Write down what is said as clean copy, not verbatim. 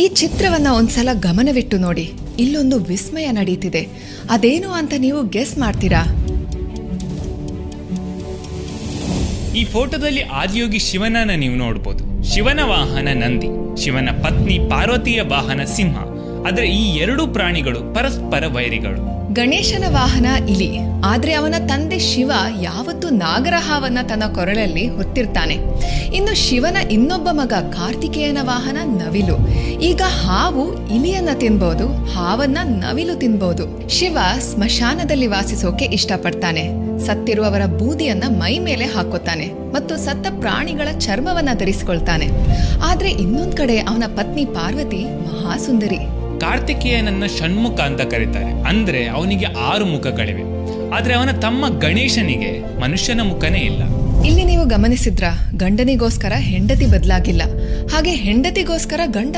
ಈ ಚಿತ್ರವನ್ನ ಒಂದ್ಸಲ ಗಮನವಿಟ್ಟು ನೋಡಿ. ಇಲ್ಲೊಂದು ವಿಸ್ಮಯ ನಡೀತಿದೆ. ಅದೇನು ಅಂತ ನೀವು ಗೆಸ್ ಮಾಡ್ತೀರಾ? ಈ ಫೋಟೋದಲ್ಲಿ ಆದಿಯೋಗಿ ಶಿವನನ್ನ ನೀವು ನೋಡ್ಬೋದು. ಶಿವನ ವಾಹನ ನಂದಿ, ಶಿವನ ಪತ್ನಿ ಪಾರ್ವತಿಯ ವಾಹನ ಸಿಂಹ. ಆದರೆ ಈ ಎರಡೂ ಪ್ರಾಣಿಗಳು ಪರಸ್ಪರ ವೈರಿಗಳು. ಗಣೇಶನ ವಾಹನ ಇಲಿ, ಆದ್ರೆ ಅವನ ತಂದೆ ಶಿವ ಯಾವತ್ತೂ ನಾಗರಹಾವನ್ನ ತನ್ನ ಕೊರಳಲ್ಲಿ ಹೊತ್ತಿರ್ತಾನೆ. ಇನ್ನು ಶಿವನ ಇನ್ನೊಬ್ಬ ಮಗ ಕಾರ್ತಿಕೇಯನ ವಾಹನ ನವಿಲು. ಈಗ ಹಾವು ಇಲಿಯನ್ನ ತಿನ್ಬಹುದು, ಹಾವನ್ನ ನವಿಲು ತಿನ್ಬಹುದು. ಶಿವ ಸ್ಮಶಾನದಲ್ಲಿ ವಾಸಿಸೋಕೆ ಇಷ್ಟಪಡ್ತಾನೆ. ಸತ್ತಿರುವವರ ಬೂದಿಯನ್ನ ಮೈ ಮೇಲೆ ಹಾಕೋತಾನೆ ಮತ್ತು ಸತ್ತ ಪ್ರಾಣಿಗಳ ಚರ್ಮವನ್ನ ಧರಿಸಿಕೊಳ್ತಾನೆ. ಆದ್ರೆ ಇನ್ನೊಂದ್ ಕಡೆ ಅವನ ಪತ್ನಿ ಪಾರ್ವತಿ ಮಹಾಸುಂದರಿ. ಕಾರ್ತಿಕೇಯನನ್ನ ಷಣ್ಮುಖ ಅಂತ ಕರೀತಾರೆ, ಅಂದ್ರೆ ಅವನಿಗೆ 6 ಮುಖಗಳಿವೆ. ಆದ್ರೆ ಅವನ ತಮ್ಮ ಗಣೇಶನಿಗೆ ಮನುಷ್ಯನ ಮುಖನೇ ಇಲ್ಲ. ಇಲ್ಲಿ ನೀವು ಗಮನಿಸಿದ್ರ, ಗಂಡನಿಗೋಸ್ಕರ ಹೆಂಡತಿ ಬದಲಾಗಿಲ್ಲ, ಹಾಗೆ ಹೆಂಡತಿಗೋಸ್ಕರ ಗಂಡ